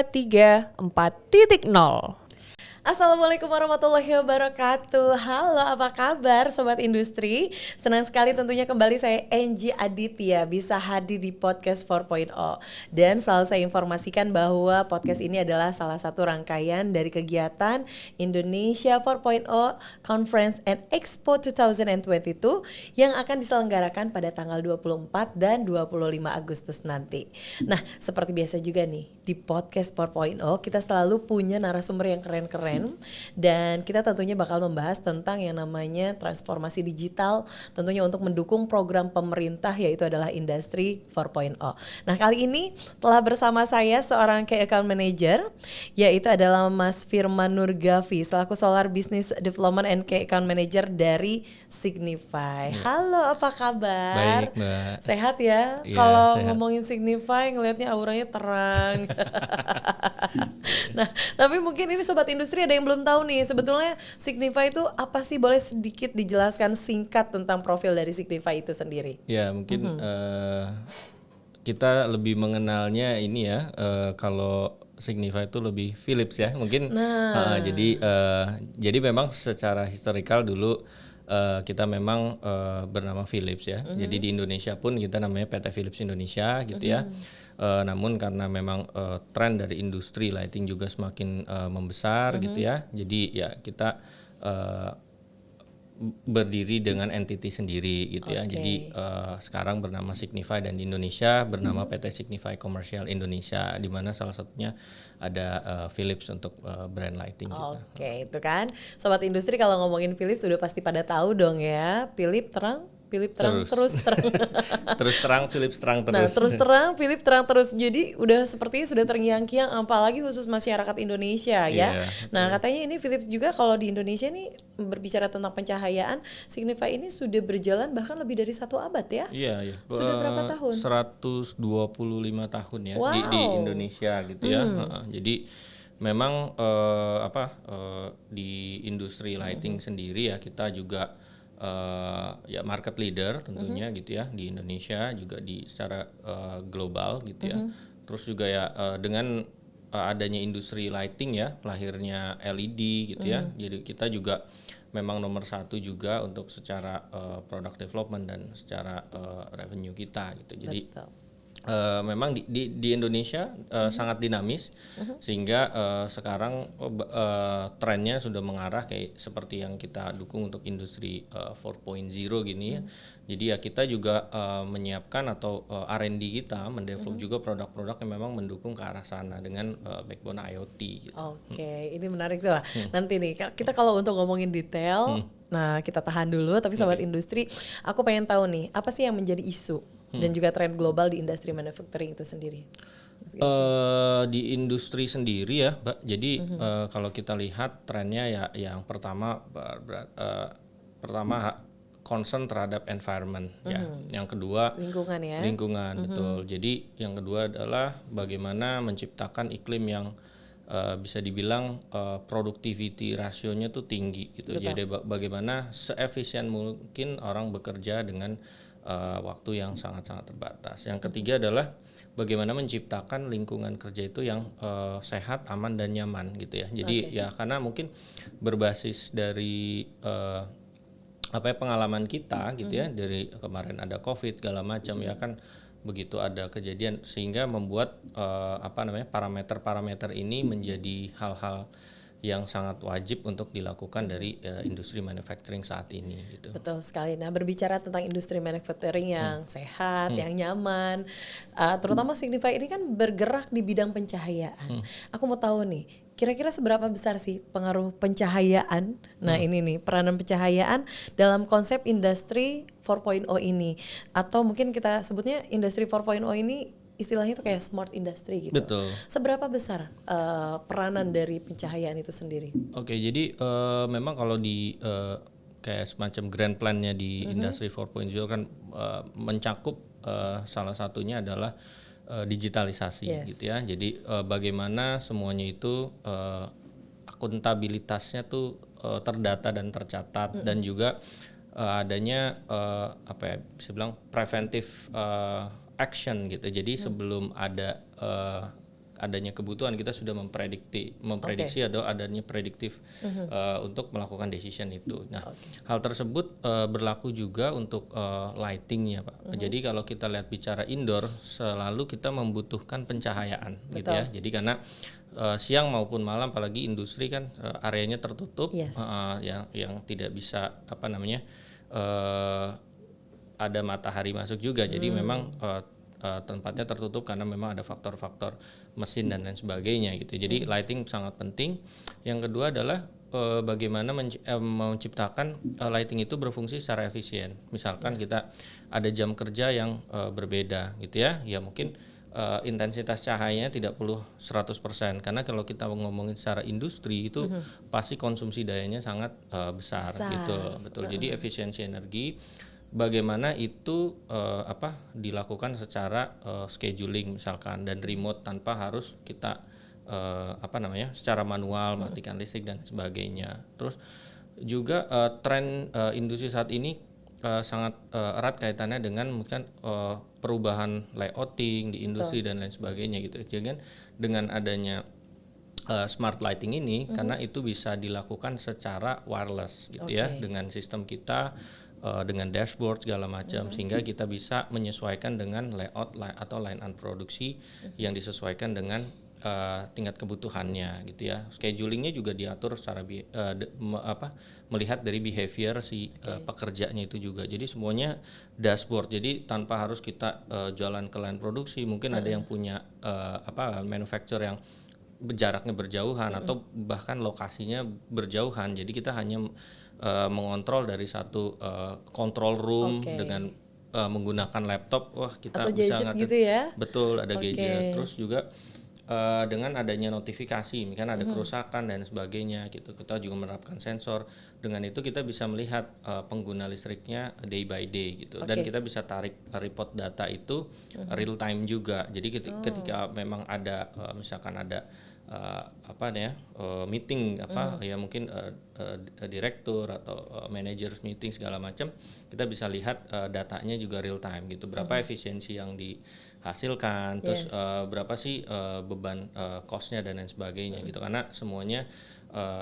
3, 4.0. Assalamualaikum warahmatullahi wabarakatuh. Halo, apa kabar Sobat Industri? Senang sekali tentunya kembali saya Angie Aditya bisa hadir di Podcast 4.0. Dan selalu saya informasikan bahwa podcast ini adalah salah satu rangkaian dari kegiatan Indonesia 4.0 Conference and Expo 2022 yang akan diselenggarakan pada tanggal 24 dan 25 Agustus nanti. Nah, seperti biasa juga nih, di Podcast 4.0 kita selalu punya narasumber yang keren-keren. Dan kita tentunya bakal membahas tentang yang namanya transformasi digital, tentunya untuk mendukung program pemerintah yaitu adalah Industri 4.0. Nah, kali ini telah bersama saya seorang Key Account Manager yaitu adalah Mas Firman Nurgavi selaku Solar Business Development and Key Account Manager dari Signify. Halo, apa kabar? Baik, Mbak. Sehat ya? Iya, Kalau sehat. ngomongin Signify ngelihatnya auranya terang. Nah, tapi mungkin ini Sobat Industri ada yang belum tahu nih, sebetulnya Signify itu apa sih? Boleh sedikit dijelaskan singkat tentang profil dari Signify itu sendiri? Ya mungkin kita lebih mengenalnya ini ya, kalau Signify itu lebih Philips ya mungkin. Jadi memang secara historikal dulu kita memang bernama Philips ya. Jadi di Indonesia pun kita namanya PT Philips Indonesia gitu ya. Namun karena memang tren dari industri lighting juga semakin membesar gitu ya. Jadi ya kita berdiri dengan entity sendiri gitu ya. Jadi sekarang bernama Signify dan di Indonesia bernama PT Signify Commercial Indonesia, di mana salah satunya ada Philips untuk brand lighting kita. Oke, itu kan Sobat Industri kalau ngomongin Philips sudah pasti pada tahu dong ya. Philips terang terus terang. Terus terang Philips terang terus. Nah, terus terang Philips terang terus. Jadi udah sepertinya sudah terngiang-ngiang apalagi khusus masyarakat Indonesia ya. Iya, Nah, katanya ini Philips juga kalau di Indonesia nih berbicara tentang pencahayaan, Signify ini sudah berjalan bahkan lebih dari 1 abad ya. Iya. Sudah berapa tahun? 125 tahun ya Wow. di Indonesia gitu ya. Jadi memang di industri lighting sendiri ya kita juga ya market leader tentunya gitu ya di Indonesia juga di secara global gitu ya. Terus juga ya dengan adanya industri lighting ya, lahirnya LED gitu ya. Jadi kita juga memang nomor 1 juga untuk secara product development dan secara revenue kita gitu. Jadi memang di Indonesia sangat dinamis sehingga sekarang trennya sudah mengarah kayak seperti yang kita dukung untuk industri 4.0 gini ya. Jadi ya kita juga menyiapkan atau R&D kita mendevelop juga produk-produk yang memang mendukung ke arah sana dengan backbone IoT gitu. Oke, ini menarik sih. Nanti nih kita kalau untuk ngomongin detail, nah kita tahan dulu. Tapi Sobat Industri, aku pengen tahu nih apa sih yang menjadi isu dan juga tren global di industri manufacturing itu sendiri? Di industri sendiri ya, Mbak. Jadi kalau kita lihat trennya ya, yang pertama concern terhadap environment ya. Yang kedua Lingkungan ya. lingkungan betul. Jadi yang kedua adalah bagaimana menciptakan iklim yang bisa dibilang productivity rasionya tuh tinggi gitu. Betul. Jadi bagaimana seefisien mungkin orang bekerja dengan waktu yang sangat-sangat terbatas. Yang ketiga adalah bagaimana menciptakan lingkungan kerja itu yang sehat, aman dan nyaman gitu ya. Jadi ya karena mungkin berbasis dari pengalaman kita gitu ya, dari kemarin ada COVID segala macam ya kan, begitu ada kejadian sehingga membuat parameter-parameter ini menjadi hal-hal yang sangat wajib untuk dilakukan dari industri manufacturing saat ini gitu. Betul sekali. Nah, berbicara tentang industri manufacturing yang sehat, yang nyaman, terutama Signify ini kan bergerak di bidang pencahayaan. Aku mau tahu nih, kira-kira seberapa besar sih pengaruh pencahayaan? Nah, ini nih peranan pencahayaan dalam konsep industri 4.0 ini, atau mungkin kita sebutnya industri 4.0 ini istilahnya itu kayak smart industry gitu. Betul. Seberapa besar peranan dari pencahayaan itu sendiri? Oke, jadi memang kalau di kayak semacam grand plan-nya di industri 4.0 kan mencakup salah satunya adalah digitalisasi gitu ya. Jadi bagaimana semuanya itu akuntabilitasnya tuh terdata dan tercatat dan juga adanya bisa bilang preventive action gitu. Jadi sebelum ada adanya kebutuhan kita sudah memprediksi atau adanya prediktif untuk melakukan decision itu. Nah, hal tersebut berlaku juga untuk lightingnya, Pak. Jadi kalau kita lihat bicara indoor, selalu kita membutuhkan pencahayaan, gitu ya. Jadi karena siang maupun malam, apalagi industri kan areanya tertutup, yang tidak bisa ada matahari masuk juga. Jadi memang tempatnya tertutup karena memang ada faktor-faktor mesin dan lain sebagainya gitu. Jadi lighting sangat penting. Yang kedua adalah bagaimana menciptakan lighting itu berfungsi secara efisien. Misalkan kita ada jam kerja yang berbeda gitu ya. Ya mungkin intensitas cahayanya tidak perlu 100%, karena kalau kita ngomongin secara industri itu pasti konsumsi dayanya sangat besar gitu. Betul. Jadi efisiensi energi, bagaimana itu dilakukan secara scheduling misalkan, dan remote tanpa harus kita secara manual matikan listrik dan sebagainya. Terus juga tren industri saat ini sangat erat kaitannya dengan mungkin perubahan layouting di industri dan lain sebagainya gitu. Jadi dengan adanya smart lighting ini, karena itu bisa dilakukan secara wireless gitu ya, dengan sistem kita dengan dashboard segala macam, sehingga kita bisa menyesuaikan dengan layout atau line-up produksi yang disesuaikan dengan tingkat kebutuhannya gitu ya. Schedulingnya juga diatur secara melihat dari behavior si pekerjanya itu juga. Jadi semuanya dashboard. Jadi tanpa harus kita jalan ke line produksi, mungkin ada yang punya manufacturer yang jaraknya berjauhan atau bahkan lokasinya berjauhan. Jadi kita hanya mengontrol dari satu control room dengan menggunakan laptop. Wah, kita atau bisa gadget gitu ya. Betul, ada gadget. Terus juga dengan adanya notifikasi, misalkan ada kerusakan dan sebagainya gitu, kita juga menerapkan sensor. Dengan itu kita bisa melihat pengguna listriknya day by day gitu, dan kita bisa tarik report data itu real time juga. Jadi ketika memang ada misalkan ada meeting ya mungkin direktur atau managers meeting segala macam, kita bisa lihat datanya juga real time gitu, berapa efisiensi yang dihasilkan, terus berapa sih beban cost-nya dan lain sebagainya gitu, karena semuanya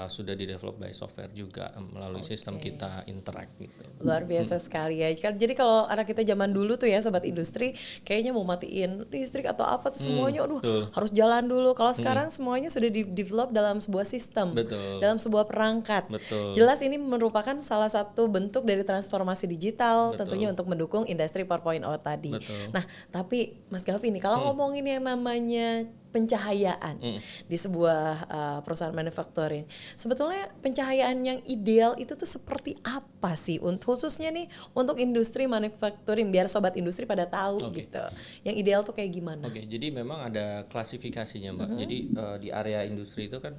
sudah di-develop by software juga melalui sistem kita Interact gitu. Luar biasa sekali ya. Jadi kalau anak kita zaman dulu tuh ya sobat industri, kayaknya mau matiin listrik atau apa tuh semuanya harus jalan dulu. Kalau sekarang semuanya sudah di-develop dalam sebuah sistem, dalam sebuah perangkat. Jelas ini merupakan salah satu bentuk dari transformasi digital tentunya untuk mendukung industri 4.0 tadi. Nah, tapi Mas Gavi nih, kalau ngomongin yang namanya pencahayaan di sebuah perusahaan manufacturing, sebetulnya pencahayaan yang ideal itu tuh seperti apa sih, khususnya nih untuk industri manufacturing, biar sobat industri pada tahu gitu. Yang ideal tuh kayak gimana? Jadi memang ada klasifikasinya, Mbak. Jadi di area industri itu kan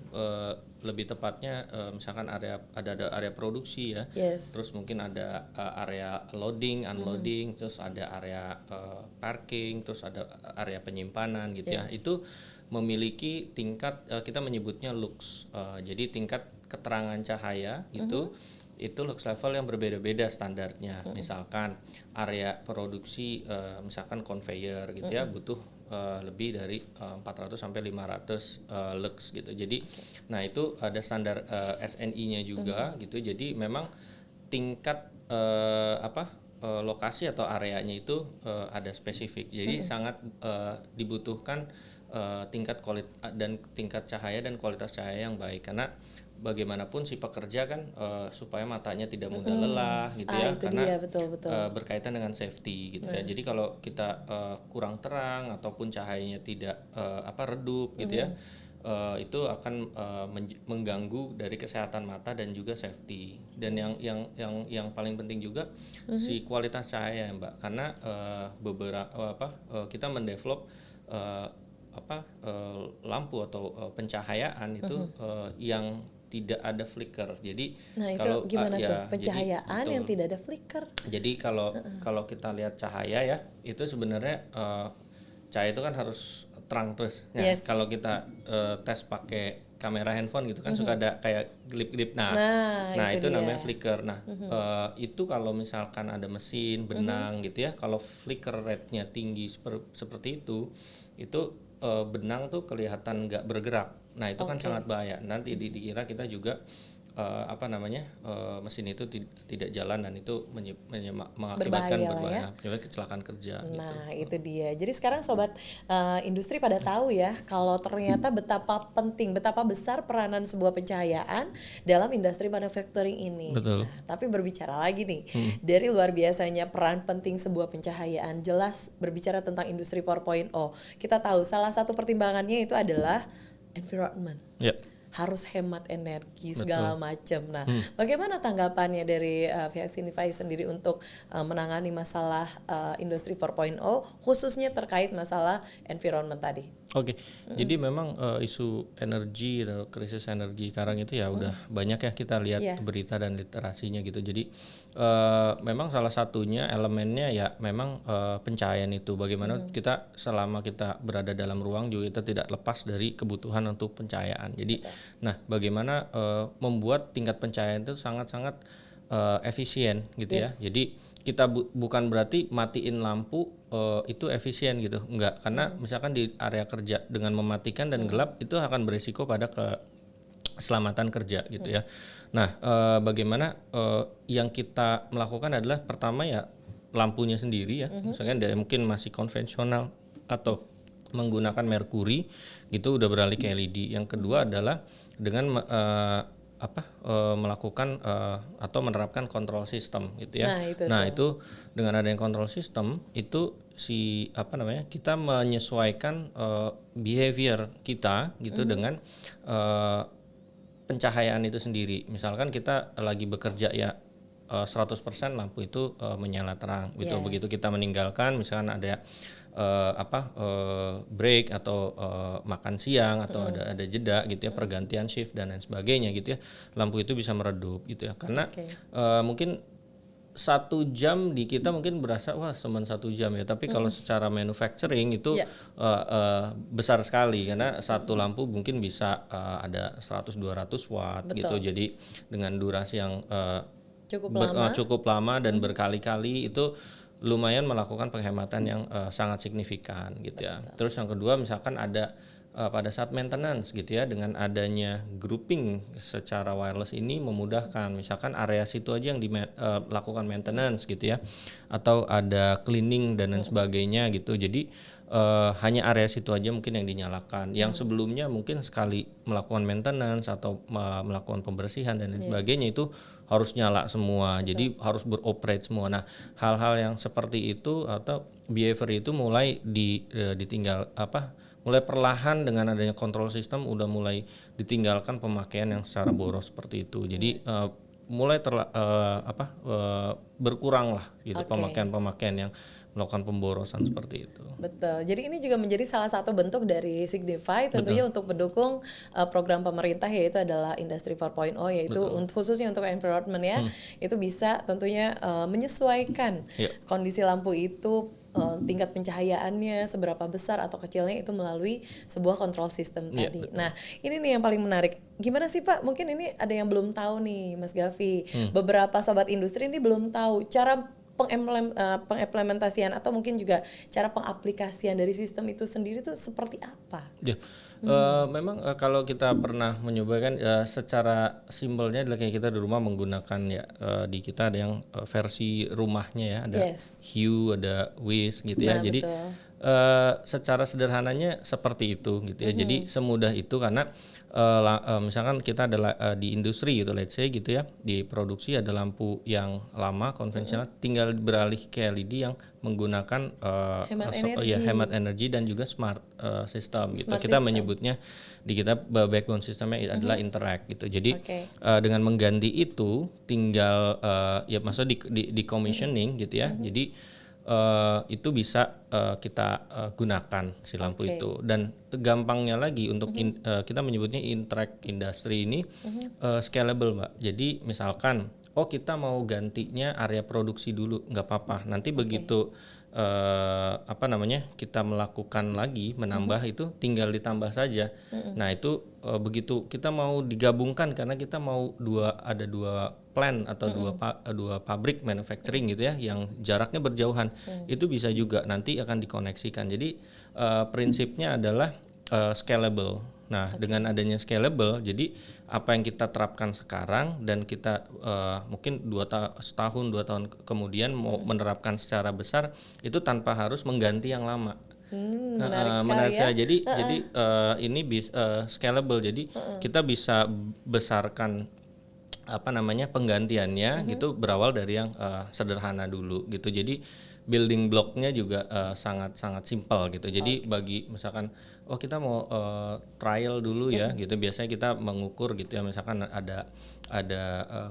lebih tepatnya misalkan ada area produksi ya, terus mungkin ada area loading, unloading, terus ada area parking, terus ada area penyimpanan gitu ya. Itu memiliki tingkat kita menyebutnya lux. Jadi tingkat keterangan cahaya gitu. Itu lux level yang berbeda-beda standarnya. Misalkan area produksi misalkan conveyor gitu ya, butuh lebih dari 400 sampai 500 lux gitu. Jadi nah itu ada standar SNI-nya juga gitu. Jadi memang tingkat lokasi atau areanya itu ada spesifik. Jadi sangat dibutuhkan tingkat tingkat cahaya dan kualitas cahaya yang baik, karena bagaimanapun si pekerja kan supaya matanya tidak mudah lelah gitu ya, karena betul. berkaitan dengan safety gitu ya. Jadi kalau kita kurang terang ataupun cahayanya tidak redup gitu ya, itu akan mengganggu dari kesehatan mata dan juga safety. Dan yang paling penting juga si kualitas cahaya ya, Mbak, karena kita mendevelop lampu atau pencahayaan itu yang tidak ada flicker. Jadi kalau gimana tuh pencahayaan yang tidak ada flicker? Jadi kalau kita lihat cahaya ya, itu sebenarnya cahaya itu kan harus terang terus. Nah, kalau kita tes pakai kamera handphone gitu kan suka ada kayak gelip-gelip. Nah itu namanya flicker. Nah itu kalau misalkan ada mesin benang gitu ya, kalau flicker rate-nya tinggi seperti itu benang tuh kelihatan nggak bergerak. Nah itu kan Oke. sangat bahaya. Nanti dikira kita juga mesin itu tidak jalan dan itu mengakibatkan Berbahaya lah ya. menyebabkan kecelakaan kerja gitu. Nah, itu dia. Jadi sekarang sobat industri pada tahu ya kalau ternyata betapa penting, betapa besar peranan sebuah pencahayaan dalam industri manufacturing ini. Betul. Nah, tapi berbicara lagi nih, dari luar biasanya peran penting sebuah pencahayaan, jelas berbicara tentang industri 4.0. Kita tahu salah satu pertimbangannya itu adalah environment. Ya. Harus hemat energi segala macam. Nah, bagaimana tanggapannya dari pihak Signify sendiri untuk menangani masalah industri 4.0 khususnya terkait masalah environment tadi? Oke, jadi memang isu energi atau krisis energi sekarang itu ya udah banyak ya kita lihat Iya. berita dan literasinya gitu. Jadi memang salah satunya elemennya ya memang pencahayaan itu. Bagaimana kita selama kita berada dalam ruang juga kita tidak lepas dari kebutuhan untuk pencahayaan. Jadi, nah bagaimana membuat tingkat pencahayaan itu sangat-sangat efisien gitu ya. Jadi kita bukan berarti matiin lampu itu efisien gitu, enggak, karena misalkan di area kerja dengan mematikan dan gelap itu akan berisiko pada keselamatan kerja gitu ya. Nah bagaimana yang kita melakukan adalah pertama ya lampunya sendiri ya, misalkan dari mungkin masih konvensional atau menggunakan merkuri gitu udah beralih ke LED. Yang kedua adalah dengan melakukan atau menerapkan kontrol sistem gitu ya. Nah, itu dengan adanya kontrol sistem itu kita menyesuaikan behavior kita gitu dengan pencahayaan itu sendiri. Misalkan kita lagi bekerja ya 100% lampu itu menyala terang gitu. Yes. Begitu kita meninggalkan misalkan ada break atau makan siang atau ada jeda gitu ya, pergantian shift dan lain sebagainya gitu ya, lampu itu bisa meredup gitu ya, karena mungkin 1 jam di kita mungkin berasa wah cuma 1 jam ya, tapi kalau secara manufacturing itu besar sekali karena satu lampu mungkin bisa ada 100-200 watt. Betul. Gitu, jadi dengan durasi yang cukup lama dan berkali-kali itu lumayan melakukan penghematan yang sangat signifikan gitu ya. Terus yang kedua misalkan ada pada saat maintenance gitu ya, dengan adanya grouping secara wireless ini memudahkan, misalkan area situ aja yang dilakukan maintenance gitu ya, atau ada cleaning dan lain sebagainya gitu. Jadi hanya area situ aja mungkin yang dinyalakan. Yang sebelumnya mungkin sekali melakukan maintenance atau melakukan pembersihan dan lain sebagainya itu harus nyala semua. Jadi harus beroperate semua. Nah, hal-hal yang seperti itu atau behavior itu mulai mulai perlahan dengan adanya kontrol sistem udah mulai ditinggalkan pemakaian yang secara boros seperti itu. Jadi mulai berkurang lah gitu pemakaian yang melakukan pemborosan seperti itu. Betul. Jadi ini juga menjadi salah satu bentuk dari Signify tentunya untuk mendukung program pemerintah, yaitu adalah Industri 4.0, yaitu khususnya untuk environment ya. Itu bisa tentunya menyesuaikan kondisi lampu itu, tingkat pencahayaannya seberapa besar atau kecilnya itu melalui sebuah kontrol sistem tadi. Nah, ini nih yang paling menarik. Gimana sih Pak? Mungkin ini ada yang belum tahu nih Mas Gavi. Beberapa sobat industri ini belum tahu cara pengimplementasian atau mungkin juga cara pengaplikasian dari sistem itu sendiri itu seperti apa? Ya, memang kalau kita pernah mencobakan secara simpelnya adalah kayak kita di rumah menggunakan ya di kita ada yang versi rumahnya ya, ada Hue, ada Wiz gitu ya. Jadi secara sederhananya seperti itu gitu ya. Jadi semudah itu karena misalkan kita adalah di industri gitu, let's say gitu ya, di produksi ada lampu yang lama konvensional, tinggal beralih ke LED yang menggunakan hemat energi dan juga smart system gitu. Kita menyebutnya di kita backbone sistemnya adalah Interact gitu. Jadi dengan mengganti itu tinggal ya maksudnya di commissioning gitu ya. Jadi itu bisa kita gunakan si lampu itu, dan gampangnya lagi untuk kita menyebutnya Interact industry ini scalable Mbak. Jadi misalkan oh kita mau gantinya area produksi dulu, nggak apa-apa. Nanti begitu apa namanya kita melakukan lagi menambah itu tinggal ditambah saja. Nah itu begitu kita mau digabungkan karena kita mau ada dua plant atau dua pabrik manufacturing gitu ya yang jaraknya berjauhan, itu bisa juga nanti akan dikoneksikan. Jadi prinsipnya adalah scalable. Nah, dengan adanya scalable, jadi apa yang kita terapkan sekarang dan kita mungkin setahun 2 tahun kemudian mau menerapkan secara besar itu tanpa harus mengganti yang lama. Menarik sekali ya. Jadi ini scalable. Jadi kita bisa besarkan apa namanya penggantiannya gitu berawal dari yang sederhana dulu gitu. Jadi building blocknya juga sangat simpel gitu. Jadi bagi misalkan kita mau trial dulu ya gitu. Biasanya kita mengukur gitu ya, misalkan ada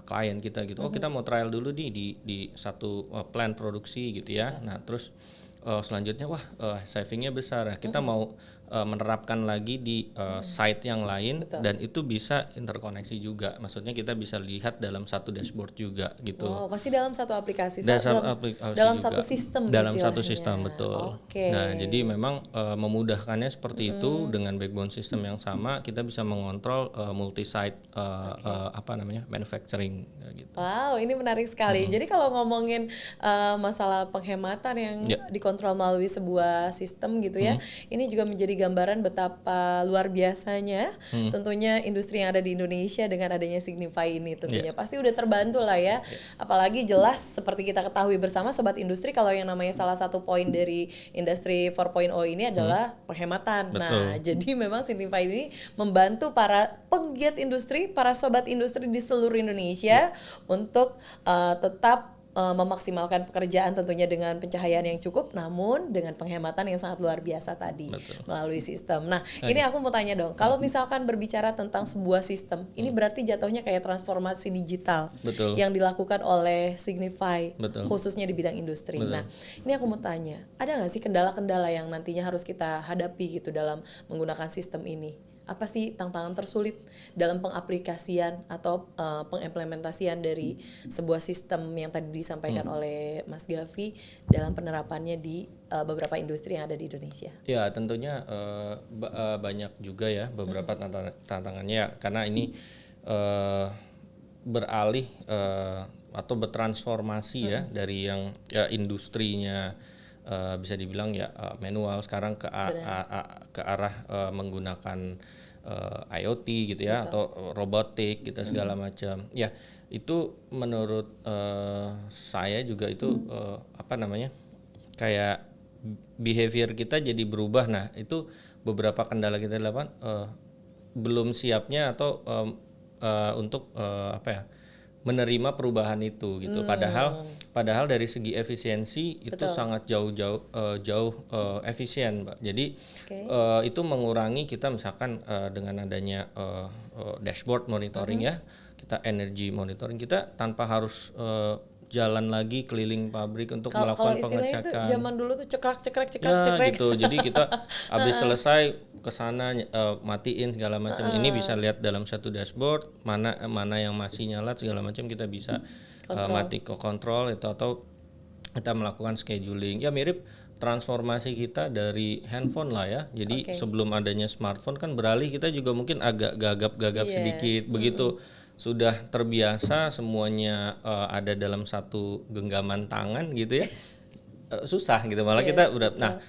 klien kita gitu. Kita mau trial dulu di satu plant produksi gitu ya. Nah, terus selanjutnya savingnya besar. Kita mau menerapkan lagi di site yang lain. Betul. Dan itu bisa interkoneksi juga. Maksudnya kita bisa lihat dalam satu dashboard juga gitu. Oh, pasti dalam satu aplikasi. Dalam satu sistem. Dalam satu sistem, betul. Okay. Nah, jadi memang memudahkannya seperti itu dengan backbone system yang sama kita bisa mengontrol multi-site manufacturing gitu. Wow, ini menarik sekali. Jadi kalau ngomongin masalah penghematan yang dikontrol melalui sebuah sistem gitu ya, ini juga menjadi gambaran betapa luar biasanya tentunya industri yang ada di Indonesia dengan adanya Signify ini tentunya. Pasti udah terbantu lah ya. Apalagi jelas seperti kita ketahui bersama Sobat Industri, kalau yang namanya salah satu poin dari Industri 4.0 ini adalah penghematan. Betul. Nah, jadi memang Signify ini membantu para penggiat industri, para Sobat Industri di seluruh Indonesia untuk tetap memaksimalkan pekerjaan tentunya dengan pencahayaan yang cukup, namun dengan penghematan yang sangat luar biasa tadi. Betul. Melalui sistem. Nah, ini aku mau tanya dong, kalau misalkan berbicara tentang sebuah sistem, ini berarti jatuhnya kayak transformasi digital. Betul. Yang dilakukan oleh Signify. Betul. Khususnya di bidang industri. Betul. Nah, ini aku mau tanya, ada nggak sih kendala-kendala yang nantinya harus kita hadapi gitu dalam menggunakan sistem ini? Apa sih tantangan tersulit dalam pengaplikasian atau pengimplementasian dari sebuah sistem yang tadi disampaikan oleh Mas Gavi dalam penerapannya di beberapa industri yang ada di Indonesia? Ya, tentunya banyak juga ya beberapa tantangannya ya, karena ini beralih atau bertransformasi ya dari yang industrinya bisa dibilang manual sekarang ke arah menggunakan IoT gitu ya. Betul. Atau robotik gitu segala macam. Ya, itu menurut saya juga itu kayak behavior kita jadi berubah. Nah, itu beberapa kendala kita lakukan belum siapnya atau untuk menerima perubahan itu gitu. Padahal dari segi efisiensi itu sangat jauh efisien, Mbak. Jadi itu mengurangi kita misalkan dengan adanya dashboard monitoring ya, kita energy monitoring, kita tanpa harus jalan lagi keliling pabrik untuk melakukan pengecekan. Kalau itu zaman dulu tuh cekrek. Gitu. Jadi kita habis selesai kesana matiin segala macam. Ini bisa lihat dalam satu dashboard mana yang masih nyala segala macam, kita bisa mati ke kontrol itu, atau kita melakukan scheduling. Ya mirip transformasi kita dari handphone lah ya. Jadi sebelum adanya smartphone kan beralih kita juga mungkin agak gagap sedikit. Begitu sudah terbiasa semuanya ada dalam satu genggaman tangan gitu ya, susah gitu, malah kita udah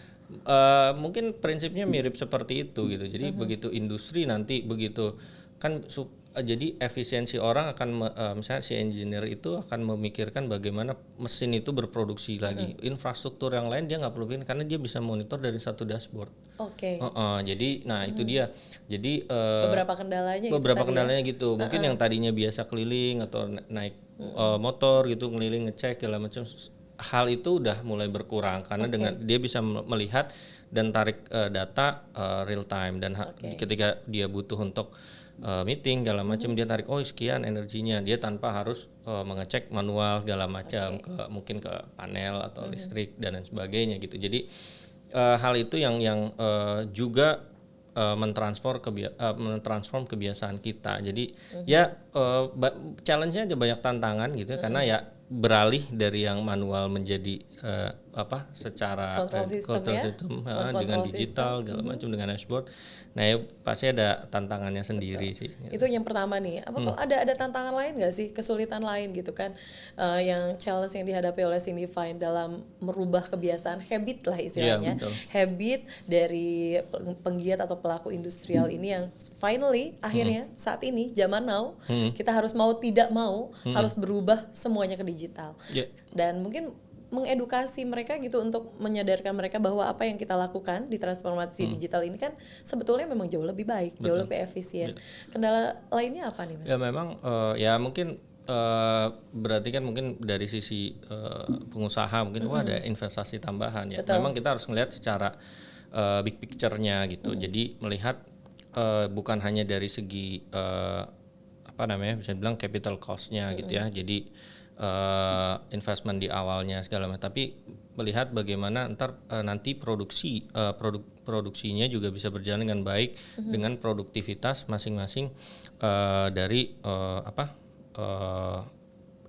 mungkin prinsipnya mirip seperti itu gitu. Jadi begitu industri nanti begitu kan jadi efisiensi orang akan misalnya si engineer itu akan memikirkan bagaimana mesin itu berproduksi lagi. Infrastruktur yang lain dia nggak perlu pikir karena dia bisa monitor dari satu dashboard. Jadi itu dia. Jadi beberapa kendalanya gitu. Mungkin yang tadinya biasa keliling atau naik motor gitu ngeliling ngecek segala macam, hal itu udah mulai berkurang karena dengan dia bisa melihat dan tarik data real time, dan ketika dia butuh untuk meeting segala macam dia tarik sekian energinya, dia tanpa harus mengecek manual segala macam mungkin ke panel atau listrik dan lain sebagainya gitu. Jadi hal itu yang juga mentransform kebiasaan kita. Jadi ya challenge-nya aja banyak tantangan gitu ya, karena ya beralih dari yang manual menjadi secara Control system ya? dengan Control digital system. segala macam dengan dashboard. Nah ya pasti ada tantangannya sendiri sih. Itu yang pertama nih. Kalau ada tantangan lain nggak sih, kesulitan lain gitu kan, yang challenge yang dihadapi oleh Signify dalam merubah kebiasaan habit lah istilahnya, Betul. habit dari penggiat atau pelaku industrial ini yang finally akhirnya saat ini zaman now kita harus mau tidak mau harus berubah semuanya ke digital. Ya. Dan mungkin mengedukasi mereka gitu untuk menyadarkan mereka bahwa apa yang kita lakukan di transformasi digital ini kan sebetulnya memang jauh lebih baik, jauh lebih efisien. Kendala lainnya apa nih Mas? Ya memang ya mungkin berarti kan mungkin dari sisi pengusaha mungkin ada investasi tambahan ya. Betul. Memang kita harus melihat secara big picture-nya gitu. Jadi melihat bukan hanya dari segi bisa dibilang capital cost-nya gitu ya. Jadi investment di awalnya segala macam, tapi melihat bagaimana nanti produksinya juga bisa berjalan dengan baik dengan produktivitas masing-masing dari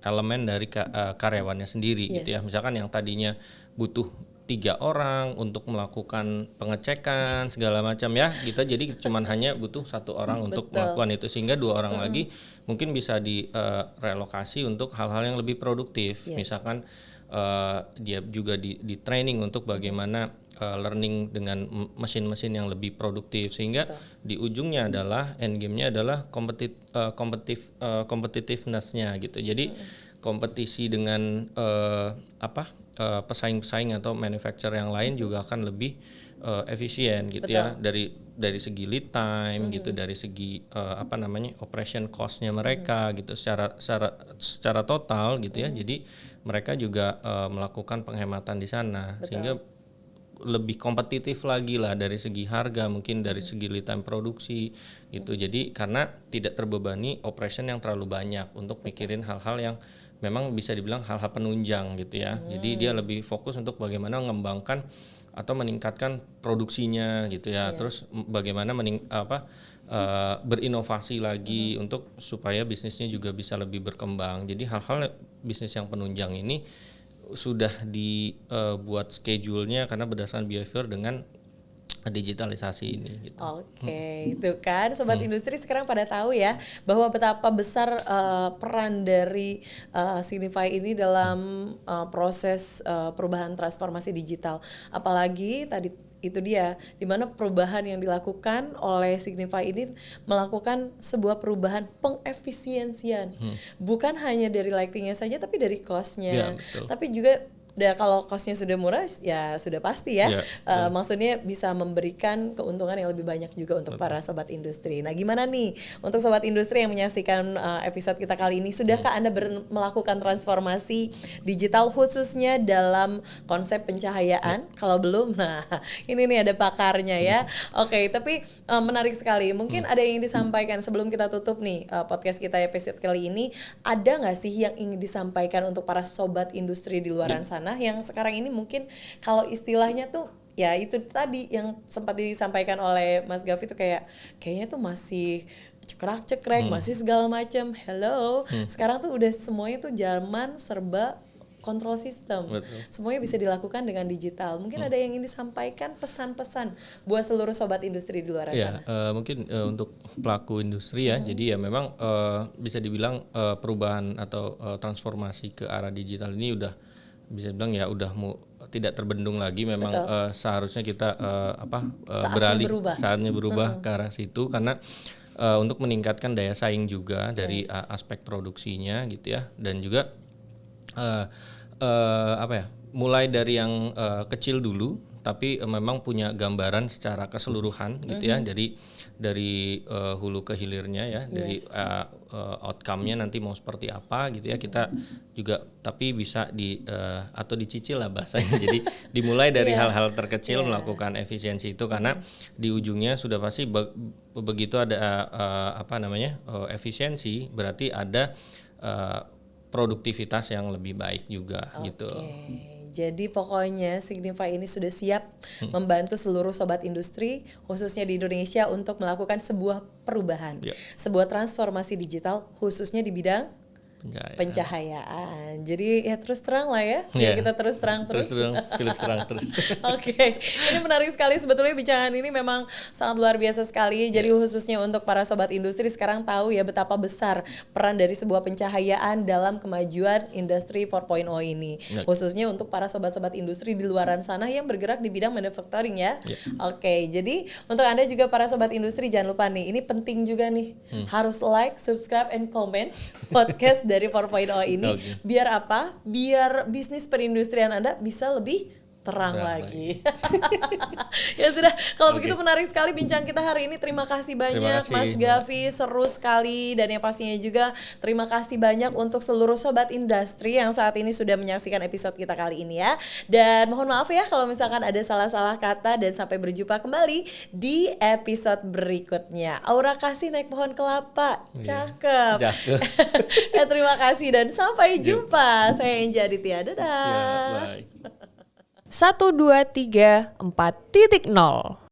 elemen dari karyawannya sendiri gitu ya. Misalkan yang tadinya butuh 3 orang untuk melakukan pengecekan segala macam ya, kita jadi cuman hanya butuh 1 orang untuk melakukan itu, sehingga 2 orang lagi mungkin bisa direlokasi untuk hal-hal yang lebih produktif. Misalkan dia juga di training untuk bagaimana learning dengan mesin-mesin yang lebih produktif, sehingga di ujungnya adalah end game-nya adalah competitiveness-nya gitu. Jadi kompetisi dengan pesaing-pesaing atau manufacturer yang lain juga akan lebih efisien gitu ya, dari segi lead time gitu, dari segi operation cost-nya mereka gitu secara total gitu ya. Jadi mereka juga melakukan penghematan di sana. Sehingga lebih kompetitif lagi lah dari segi harga, mungkin dari segi lead time produksi gitu. Jadi karena tidak terbebani operation yang terlalu banyak untuk mikirin hal-hal yang memang bisa dibilang hal-hal penunjang gitu ya. Jadi dia lebih fokus untuk bagaimana mengembangkan atau meningkatkan produksinya gitu ya. Terus bagaimana berinovasi lagi untuk supaya bisnisnya juga bisa lebih berkembang. Jadi hal-hal bisnis yang penunjang ini sudah dibuat schedule-nya karena berdasarkan behavior dengan digitalisasi ini gitu. Oke, itu kan Sobat Industri sekarang pada tahu ya bahwa betapa besar peran dari Signify ini dalam proses perubahan transformasi digital. Apalagi tadi itu dia di mana perubahan yang dilakukan oleh Signify ini melakukan sebuah perubahan pengefisiensian. Bukan hanya dari lightingnya saja tapi dari cost-nya. Tapi juga kalau cost-nya sudah murah ya sudah pasti ya. Maksudnya bisa memberikan keuntungan yang lebih banyak juga untuk para sobat industri. Nah, gimana nih untuk sobat industri yang menyaksikan episode kita kali ini, sudahkah Anda melakukan transformasi digital khususnya dalam konsep pencahayaan? Kalau belum, nah ini nih ada pakarnya ya. Oke, tapi menarik sekali. Mungkin ada yang ingin disampaikan sebelum kita tutup nih podcast kita episode kali ini. Ada nggak sih yang ingin disampaikan untuk para sobat industri di luaran sana? Yang sekarang ini mungkin kalau istilahnya tuh ya itu tadi yang sempat disampaikan oleh Mas Gavi tuh kayaknya tuh masih cekrek masih segala macam. Hello, sekarang tuh udah semuanya tuh zaman serba kontrol sistem. Semuanya bisa dilakukan dengan digital. Mungkin ada yang ingin disampaikan pesan-pesan buat seluruh sobat industri di luar sana. Mungkin untuk pelaku industri ya. Jadi ya memang bisa dibilang perubahan atau transformasi ke arah digital ini udah bisa bilang ya udah tidak terbendung lagi. Memang seharusnya kita saatnya berubah ke arah situ, karena untuk meningkatkan daya saing juga dari aspek produksinya gitu ya, dan juga mulai dari yang kecil dulu tapi memang punya gambaran secara keseluruhan gitu ya, dari hulu ke hilirnya ya, dari outcome-nya nanti mau seperti apa gitu ya. Kita juga tapi bisa atau dicicil lah bahasanya. Jadi dimulai dari hal-hal terkecil melakukan efisiensi itu, karena di ujungnya sudah pasti begitu ada efisiensi berarti ada produktivitas yang lebih baik juga gitu. jadi pokoknya Signify ini sudah siap membantu seluruh sobat industri, khususnya di Indonesia untuk melakukan sebuah perubahan, sebuah transformasi digital, khususnya di bidang pencahayaan. Jadi ya terus terang lah ya, kita terus terang. Philips terang terus. Oke, ini menarik sekali sebetulnya bincang ini memang sangat luar biasa sekali. Jadi khususnya untuk para sobat industri sekarang tahu ya betapa besar peran dari sebuah pencahayaan dalam kemajuan industri 4.0 ini. Khususnya untuk para sobat-sobat industri di luaran sana yang bergerak di bidang manufacturing ya. Oke, jadi untuk Anda juga para sobat industri jangan lupa nih, ini penting juga nih. Harus like, subscribe, and comment podcast dari 4.0 ini. Biar apa? Biar bisnis perindustrian Anda bisa lebih terang lagi. Ya sudah, kalau begitu menarik sekali bincang kita hari ini. Terima kasih banyak Mas Gavi, seru sekali. Dan yang pastinya juga terima kasih banyak untuk seluruh sobat industri yang saat ini sudah menyaksikan episode kita kali ini ya. Dan mohon maaf ya kalau misalkan ada salah-salah kata, dan sampai berjumpa kembali di episode berikutnya. Aura kasih naik pohon kelapa. Cakep. Ya, terima kasih dan sampai jumpa. Saya Enji Aditya. Dadah. 1, 2, 3, 4.0